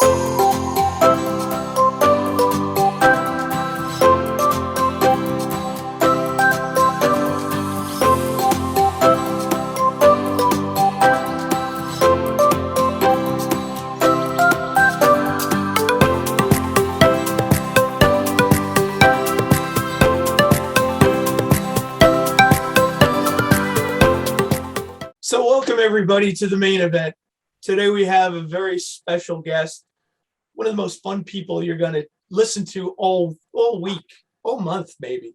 So welcome everybody to the main event. Today we have a very special guest, one of the most fun people you're going to listen to all week, all month maybe.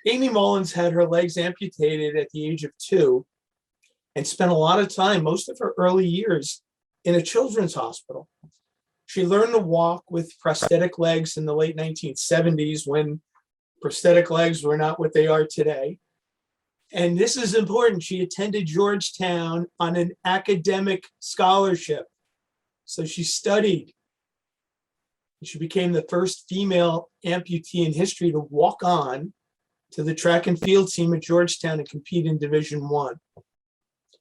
Aimee Mullins had her legs amputated at the age of 2 and spent a lot of time, most of her early years, in a children's hospital. She learned to walk with prosthetic legs in the late 1970s when prosthetic legs were not what they are today. And this is important. She attended Georgetown on an academic scholarship. So she studied. She became the first female amputee in history to walk on to the track and field team at Georgetown and compete in Division I.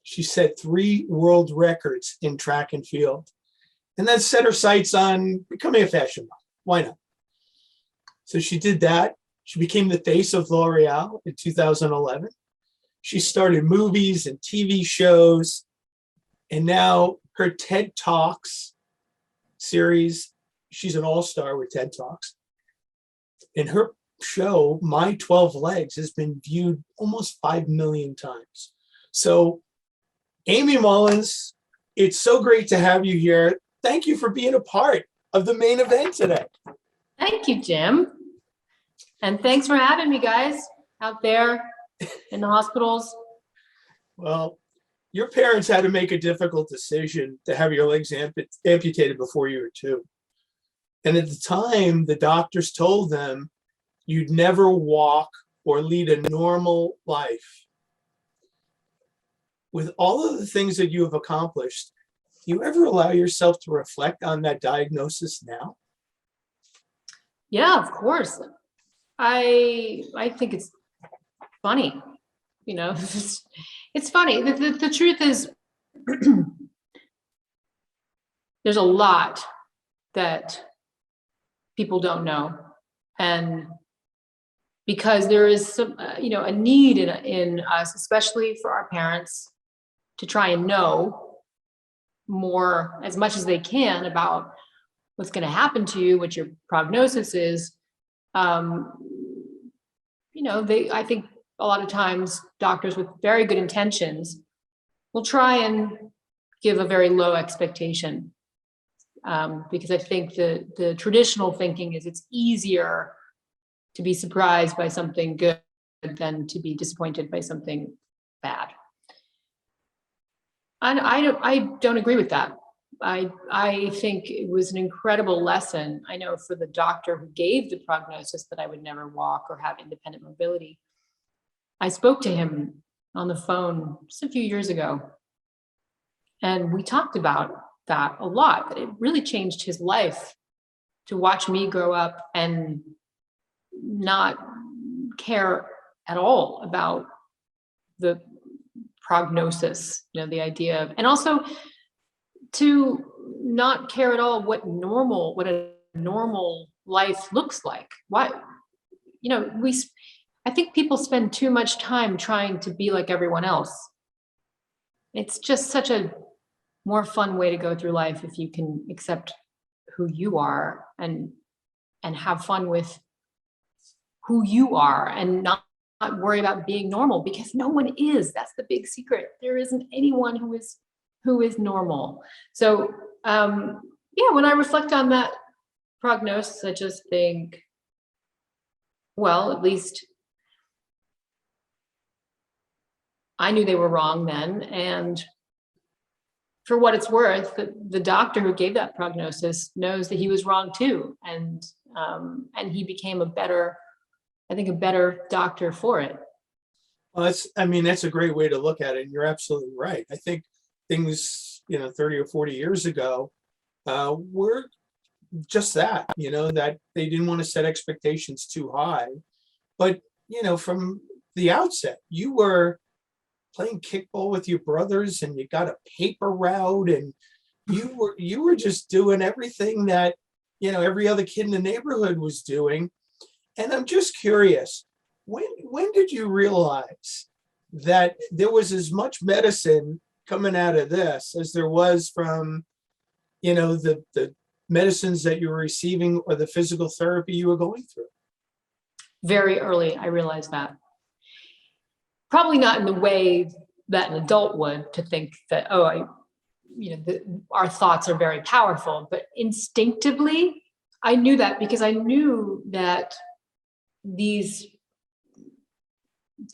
She set 3 world records in track and field, and then set her sights on becoming a fashion model. Why not? So she did that. She became the face of L'Oreal in 2011. She started movies and TV shows, and now her TED Talks series, she's an all-star with TED Talks. And her show, My 12 Legs, has been viewed almost 5 million times. So, Aimee Mullins, it's so great to have you here. Thank you for being a part of the main event today. Thank you, Jim. And thanks for having me, guys, out there in the hospitals. Well, your parents had to make a difficult decision to have your legs amputated before you were 2. And at the time, the doctors told them you'd never walk or lead a normal life. With all of the things that you have accomplished, do you ever allow yourself to reflect on that diagnosis now? Yeah, of course. I think it's funny, you know. It's funny. The truth is, there's a lot that people don't know, and because there is some, a need in us, especially for our parents, to try and know more, as much as they can, about what's going to happen to you, what your prognosis is. I think a lot of times doctors with very good intentions will try and give a very low expectation, because I think the traditional thinking is it's easier to be surprised by something good than to be disappointed by something bad. And I don't agree with that. I think it was an incredible lesson. I know for the doctor who gave the prognosis that I would never walk or have independent mobility, I spoke to him on the phone just a few years ago, and we talked about that a lot, that it really changed his life to watch me grow up and not care at all about the prognosis, the idea of, and also to not care at all what a normal life looks like. Why, I think people spend too much time trying to be like everyone else. It's just such a more fun way to go through life if you can accept who you are and have fun with who you are and not worry about being normal, because no one is. That's the big secret. There isn't anyone who is normal. So when I reflect on that prognosis, I just think, well, at least I knew they were wrong then. And for what it's worth, the doctor who gave that prognosis knows that he was wrong too. And he became a better doctor for it. Well, that's a great way to look at it. And you're absolutely right. I think things, 30 or 40 years ago, were just that, that they didn't want to set expectations too high. But, from the outset, you were playing kickball with your brothers and you got a paper route and you were just doing everything that, every other kid in the neighborhood was doing. And I'm just curious, when did you realize that there was as much medicine coming out of this as there was from, the medicines that you were receiving or the physical therapy you were going through? Very early, I realized that. Probably not in the way that an adult would, to think that, our thoughts are very powerful, but instinctively, I knew that because I knew that the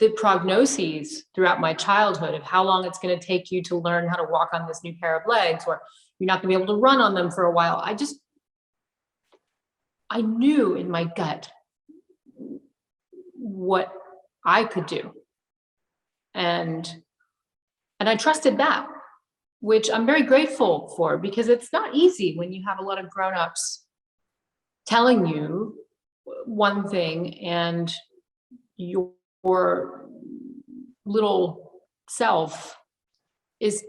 prognoses throughout my childhood of how long it's going to take you to learn how to walk on this new pair of legs, or you're not going to be able to run on them for a while. I knew in my gut what I could do. And I trusted that, which I'm very grateful for, because it's not easy when you have a lot of grown-ups telling you one thing and your little self is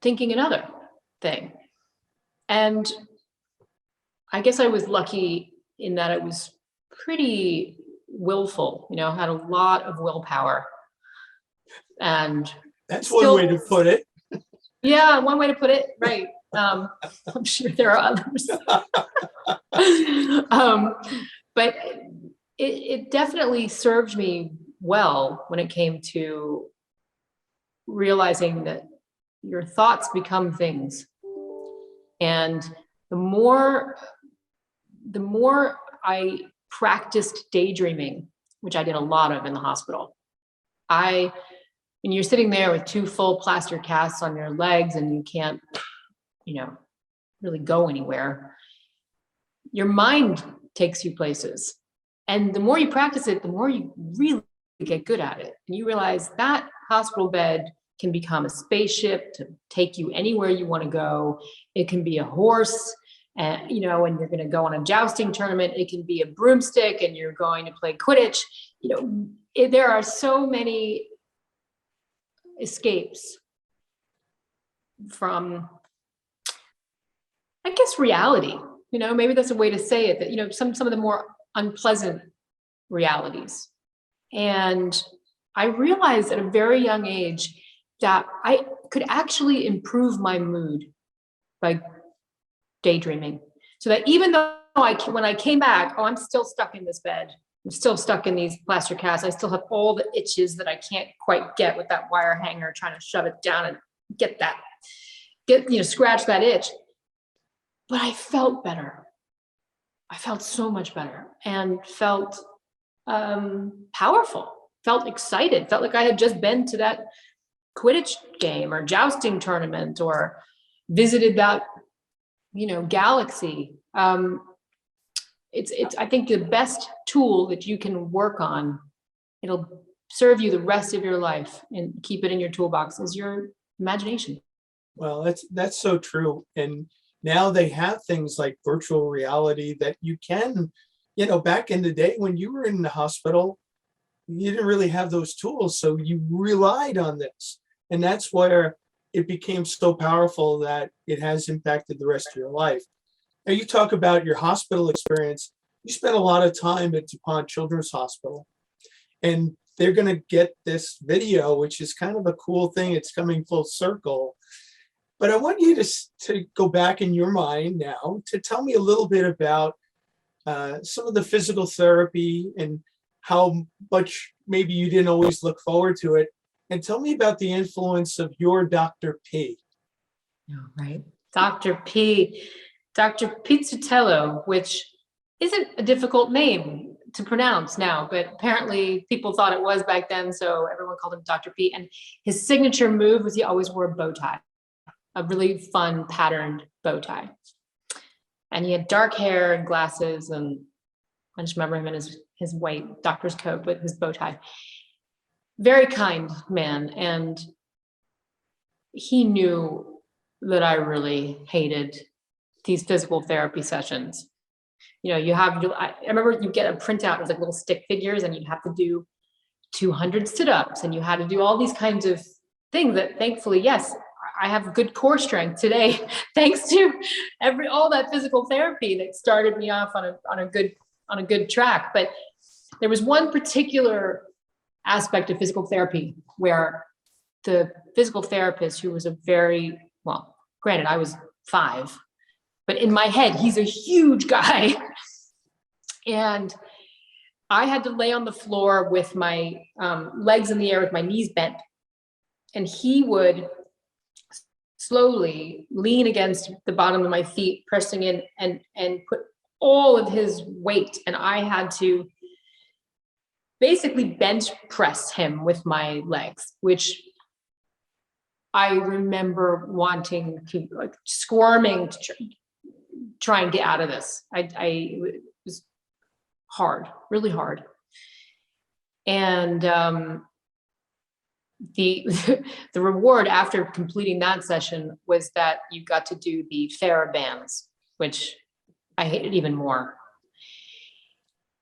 thinking another thing. And I guess I was lucky in that it was pretty willful, had a lot of willpower. And that's one way to put it. Yeah, one way to put it, right. I'm sure there are others. But it definitely served me well when it came to realizing that your thoughts become things. And the more I practiced daydreaming, which I did a lot of in the hospital, and you're sitting there with 2 full plaster casts on your legs and you can't, really go anywhere, your mind takes you places. And the more you practice it, the more you really get good at it. And you realize that hospital bed can become a spaceship to take you anywhere you want to go. It can be a horse, and and you're going to go on a jousting tournament. It can be a broomstick and you're going to play Quidditch. There are so many escapes from, I guess, reality. Maybe that's a way to say it, that some of the more unpleasant realities. And I realized at a very young age that I could actually improve my mood by daydreaming, so that even though when I came back, I'm still stuck in this bed, I'm still stuck in these plaster casts, I still have all the itches that I can't quite get with that wire hanger, trying to shove it down and scratch that itch. But I felt better. I felt so much better, and felt powerful, felt excited, felt like I had just been to that Quidditch game or jousting tournament, or visited that, galaxy. It's I think the best tool that you can work on, it'll serve you the rest of your life and keep it in your toolbox, is your imagination. Well, that's so true. And now they have things like virtual reality that you can, back in the day when you were in the hospital, you didn't really have those tools. So you relied on this. And that's where it became so powerful that it has impacted the rest of your life. Now, you talk about your hospital experience. You spent a lot of time at DuPont Children's Hospital, and they're going to get this video, which is kind of a cool thing. It's coming full circle. But I want you to go back in your mind now to tell me a little bit about some of the physical therapy and how much maybe you didn't always look forward to it. And tell me about the influence of your Dr. P. Oh, right. Dr. P. Dr. Pizzutello, which isn't a difficult name to pronounce now, but apparently people thought it was back then, so everyone called him Dr. P. And his signature move was he always wore a bow tie, a really fun patterned bow tie. And he had dark hair and glasses, and I just remember him in his white doctor's coat with his bow tie. Very kind man, and he knew that I really hated these physical therapy sessions. I remember you get a printout, it was like little stick figures, and you'd have to do 200 sit-ups, and you had to do all these kinds of things that thankfully, yes, I have good core strength today, thanks to all that physical therapy that started me off on a good track. But there was one particular aspect of physical therapy where the physical therapist, who was well, granted, I was 5, but in my head, he's a huge guy. And I had to lay on the floor with my legs in the air with my knees bent. And he would slowly lean against the bottom of my feet, pressing in and put all of his weight. And I had to basically bench press him with my legs, which I remember wanting to, like, squirming to try and get out of this. It was hard, really hard. And the reward after completing that session was that you got to do the TheraBands, which I hated even more.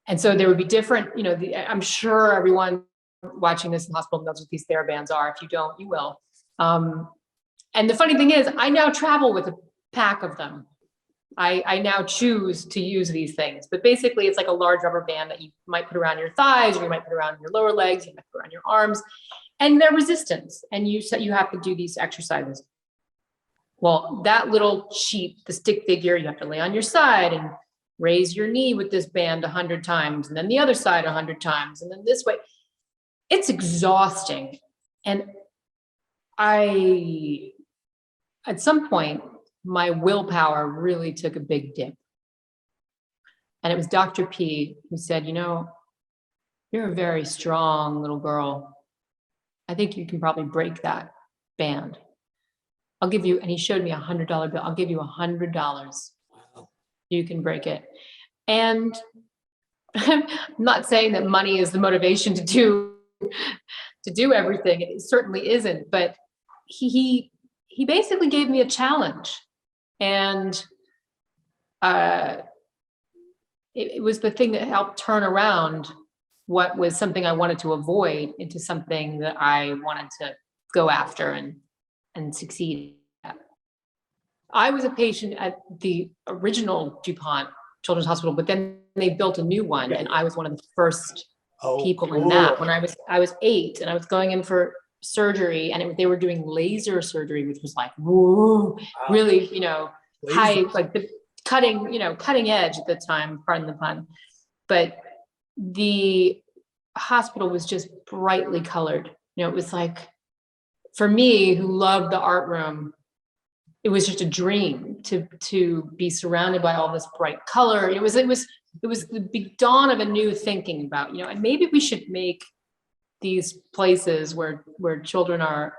And so there would be different, I'm sure everyone watching this in the hospital knows what these TheraBands are. If you don't, you will. And the funny thing is, I now travel with a pack of them. I now choose to use these things, but basically it's like a large rubber band that you might put around your thighs, or you might put around your lower legs, you might put around your arms, and they're resistance. And you have to do these exercises. Well, that little sheet, the stick figure, you have to lay on your side and raise your knee with this band 100 times, and then the other side 100 times, and then this way. It's exhausting. And at some point, my willpower really took a big dip. And it was Dr. P who said, you're a very strong little girl. I think you can probably break that band. I'll give you, and he showed me $100 bill. I'll give you $100. Wow. You can break it. And I'm not saying that money is the motivation to do everything. It certainly isn't, but he basically gave me a challenge. And it was the thing that helped turn around what was something I wanted to avoid into something that I wanted to go after and succeed at. I was a patient at the original DuPont Children's Hospital, but then they built a new one, and I was one of the first people in that. When I was 8, and I was going in for surgery, and they were doing laser surgery, which was like, whoa, really, high, like the cutting edge at the time, pardon the pun. But the hospital was just brightly colored. It was like, for me, who loved the art room, it was just a dream to be surrounded by all this bright color. It was the big dawn of a new thinking about, and maybe we should make these places where children are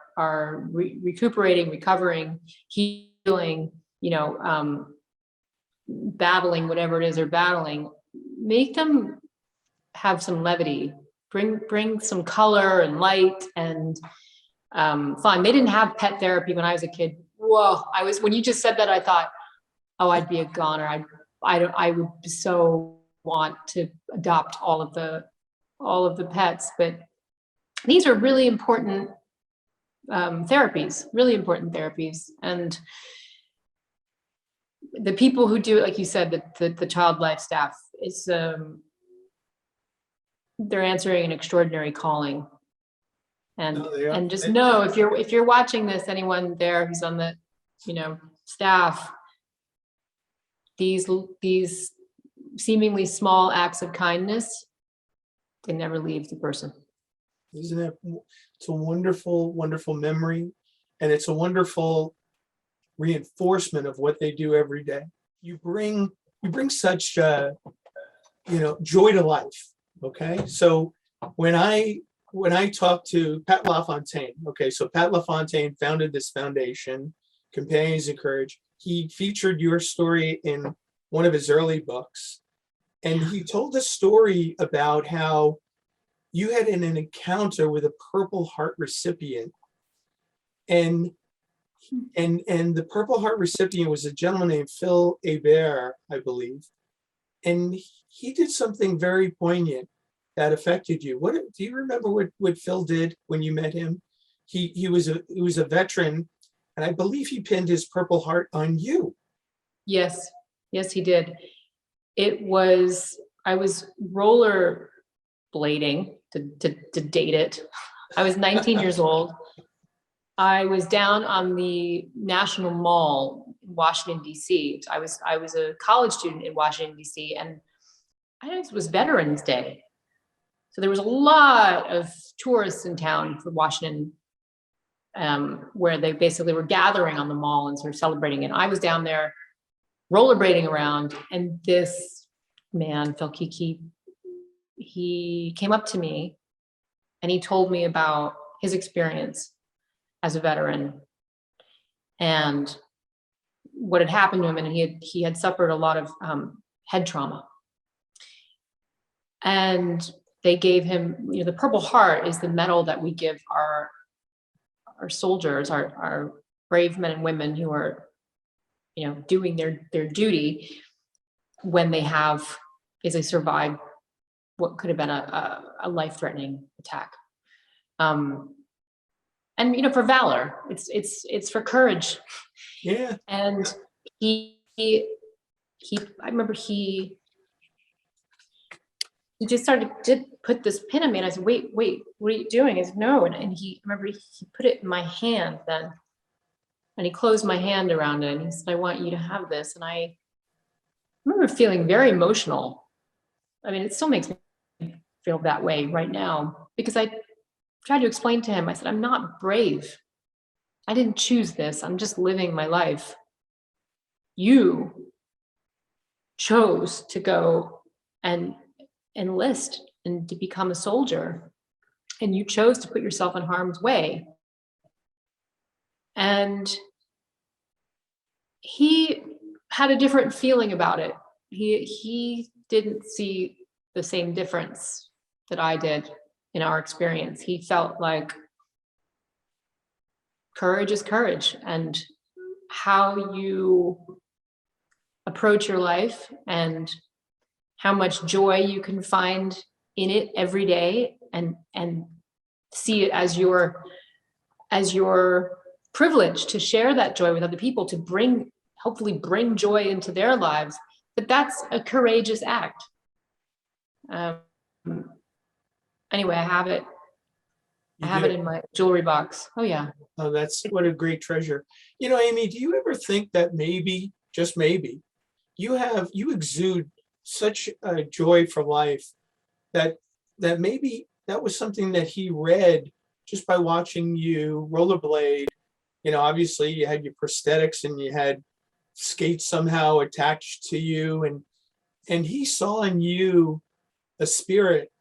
recuperating, recovering, healing, battling whatever it is they're battling, make them have some levity, bring some color and light and fun. They didn't have pet therapy when I was a kid. Whoa, when you just said that, I thought, oh, I'd be a goner. I would so want to adopt all of the pets, but these are really important therapies, and the people who do it, like you said, the child life staff, is they're answering an extraordinary calling. And just know, if you're watching this, anyone there who's on the staff, these seemingly small acts of kindness, they never leave the person. Isn't it? It's a wonderful, wonderful memory, and it's a wonderful reinforcement of what they do every day. You bring such joy to life. Okay, so when I talked to Pat LaFontaine, so Pat LaFontaine founded this foundation, Companions in Courage. He featured your story in one of his early books, and he told a story about how you had an encounter with a Purple Heart recipient, and the Purple Heart recipient was a gentleman named Phil Hebert, I believe, and he did something very poignant that affected you. What do you remember? What Phil did when you met him? He was a veteran, and and I believe he pinned his Purple Heart on you. Yes, yes, he did. I was roller blading to date it. I was 19 years old. I was down on the National Mall in Washington, D.C. I was a college student in Washington, D.C., and I think it was Veterans Day. So there was a lot of tourists in town for Washington, where they basically were gathering on the mall and sort of celebrating it. I was down there rollerblading around, and this man, Phil Kiki, he came up to me and he told me about his experience as a veteran and what had happened to him, and he had suffered a lot of head trauma. And they gave him, the Purple Heart is the medal that we give our soldiers, our brave men and women who are, doing their duty when they survive what could have been a life-threatening attack. And for valor, it's for courage. Yeah. And I remember he just did put this pin on me, and I said, wait, what are you doing? He said, no. And I remember he put it in my hand then, and he closed my hand around it, and he said, I want you to have this. And I remember feeling very emotional. I mean, it still makes me feel that way right now, because I tried to explain to him, I said, I'm not brave. I didn't choose this. I'm just living my life. You chose to go and enlist and to become a soldier, and you chose to put yourself in harm's way. And he had a different feeling about it. He didn't see the same difference that I did in our experience. He felt like courage is courage, and how you approach your life and how much joy you can find in it every day, and see it as your privilege to share that joy with other people, to hopefully bring joy into their lives. But that's a courageous act. Anyway, I have it. I have it in my jewelry box. Oh yeah. Oh, that's what a great treasure. Aimee, do you ever think that maybe, just maybe, you exude such a joy for life that maybe that was something that he read just by watching you rollerblade? Obviously you had your prosthetics and you had skates somehow attached to you, and he saw in you a spirit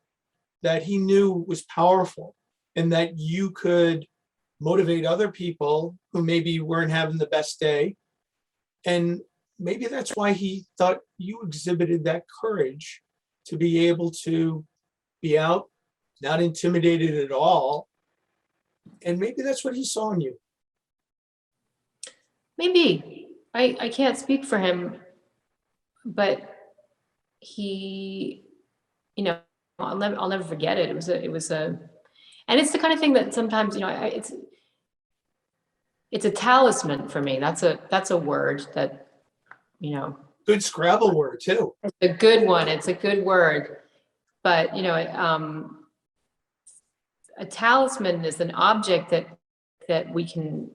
that he knew was powerful, and that you could motivate other people who maybe weren't having the best day. And maybe that's why he thought you exhibited that courage to be able to be out, not intimidated at all. And maybe that's what he saw in you. Maybe. I can't speak for him, but he, I'll never forget it. It was a, and it's the kind of thing that sometimes, it's a talisman for me. That's a word that, Good Scrabble word too. it's a good one. It's a good word, but a talisman is an object that we can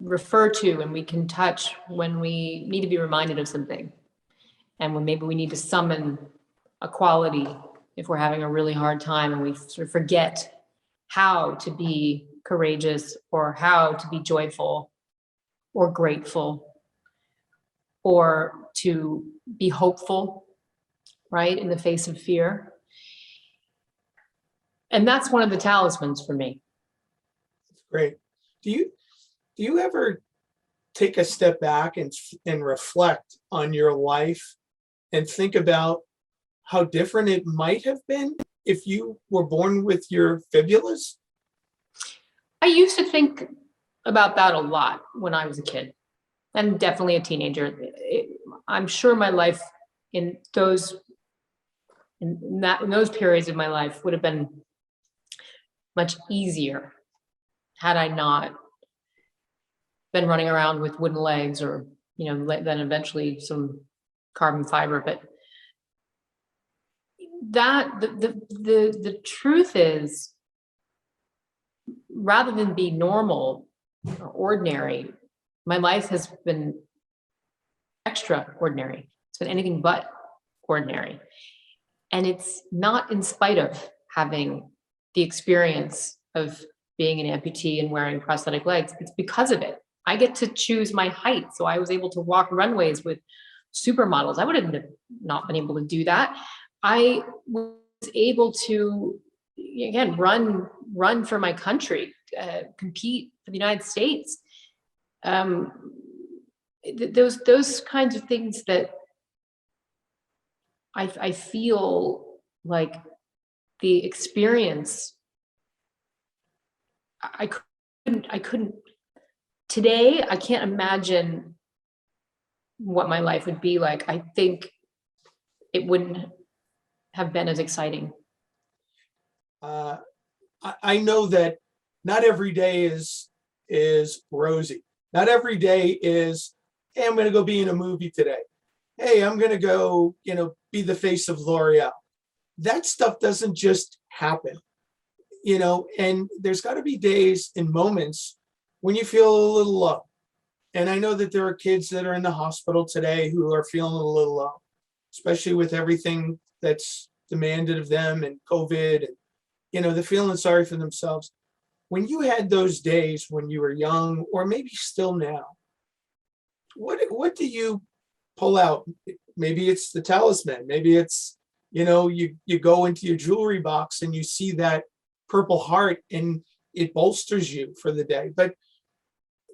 refer to and we can touch when we need to be reminded of something, and when maybe we need to summon a quality if we're having a really hard time and we sort of forget how to be courageous, or how to be joyful or grateful, or to be hopeful, right, in the face of fear. And that's one of the talismans for me. Great. Do you ever take a step back and reflect on your life and think about how different it might have been if you were born with your fibulas? I used to think about that a lot when I was a kid, and definitely a teenager. I'm sure my life in those periods of my life would have been much easier had I not been running around with wooden legs, or, then eventually some carbon fiber. But that the truth is, rather than be normal or ordinary, my life has been extraordinary. It's been anything but ordinary. And it's not in spite of having the experience of being an amputee and wearing prosthetic legs. It's because of it. I get to choose my height. So I was able to walk runways with supermodels. I would have not been able to do that. I was able to, again, run for my country, compete for the United States. Those kinds of things that I feel like the experience, I couldn't today. I can't imagine what my life would be like. I think it wouldn't have been as exciting. I know that not every day is rosy. Not every day is, hey, I'm going to go be in a movie today. Hey, I'm going to go, be the face of L'Oreal. That stuff doesn't just happen, and there's got to be days and moments when you feel a little low. And I know that there are kids that are in the hospital today who are feeling a little low, especially with everything that's demanded of them and COVID, and, they're feeling sorry for themselves. When you had those days when you were young, or maybe still now, what do you pull out? Maybe it's the talisman. Maybe it's, you go into your jewelry box and you see that Purple Heart and it bolsters you for the day. But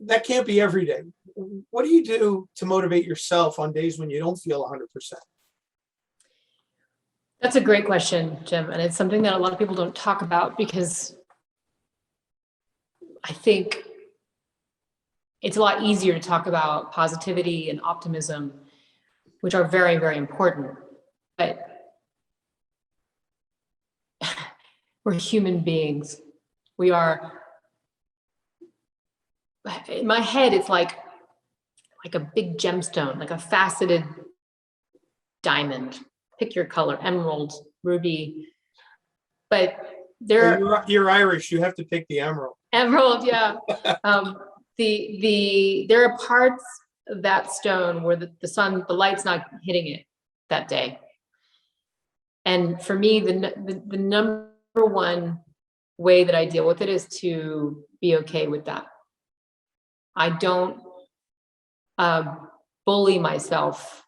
that can't be every day. What do you do to motivate yourself on days when you don't feel 100%? That's a great question, Jim. And it's something that a lot of people don't talk about, because I think it's a lot easier to talk about positivity and optimism, which are very, very important. But we're human beings. We are, in my head, it's like a big gemstone, like a faceted diamond. Pick your color: emerald, ruby. But You're Irish. You have to pick the emerald. Emerald, yeah. There are parts of that stone where the light's not hitting it that day. And for me, the number one way that I deal with it is to be okay with that. I don't bully myself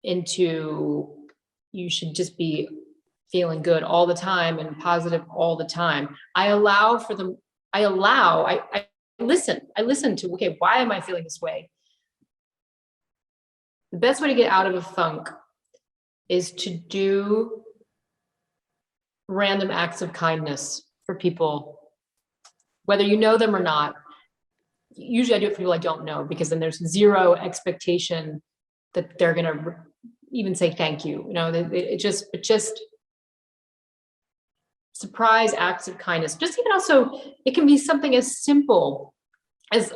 into, you should just be feeling good all the time and positive all the time. I listen to, okay, why am I feeling this way? The best way to get out of a funk is to do random acts of kindness for people, whether you know them or not. Usually I do it for people I don't know, because then there's zero expectation that they're going to even say thank you. It just surprise acts of kindness. Just even also, it can be something as simple as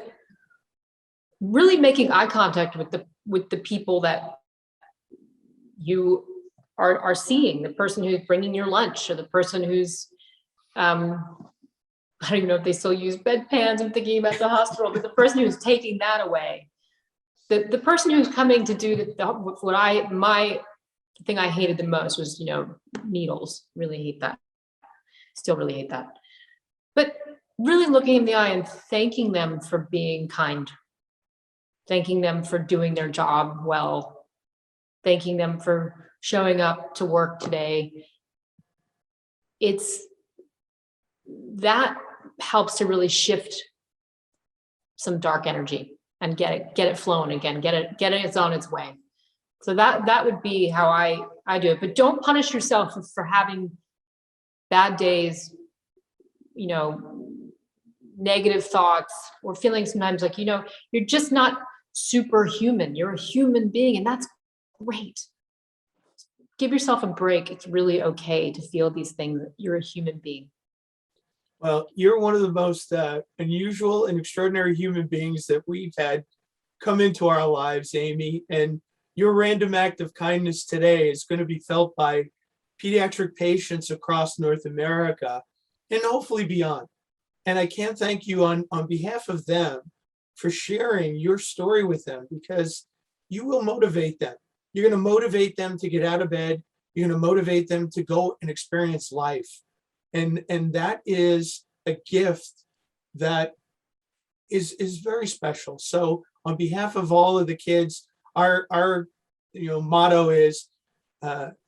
really making eye contact with the people that you are seeing, the person who's bringing your lunch, or the person who's, I don't even know if they still use bedpans. I'm thinking about the hospital, but the person who's taking that away, the person who's coming to do my thing I hated the most was, needles. Really hate that. Still really hate that. But really looking in the eye and thanking them for being kind, thanking them for doing their job well, thanking them for showing up to work today. That helps to really shift some dark energy and get it flowing again, get it on its way. So that would be how I do it. But don't punish yourself for having bad days, negative thoughts, or feeling sometimes like, you're just not superhuman. You're a human being, and that's great. Give yourself a break. It's really okay to feel these things. You're a human being. Well, you're one of the most unusual and extraordinary human beings that we've had come into our lives, Aimee. And your random act of kindness today is going to be felt by pediatric patients across North America and hopefully beyond. And I can't thank you on behalf of them for sharing your story with them, because you will motivate them. You're going to motivate them to get out of bed. You're going to motivate them to go and experience life. And that is a gift that is very special. So on behalf of all of the kids, our motto is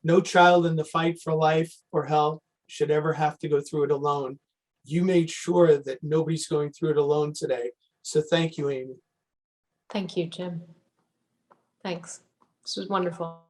no child in the fight for life or health should ever have to go through it alone. You made sure that nobody's going through it alone today. So thank you, Aimee. Thank you, Jim. Thanks. This was wonderful.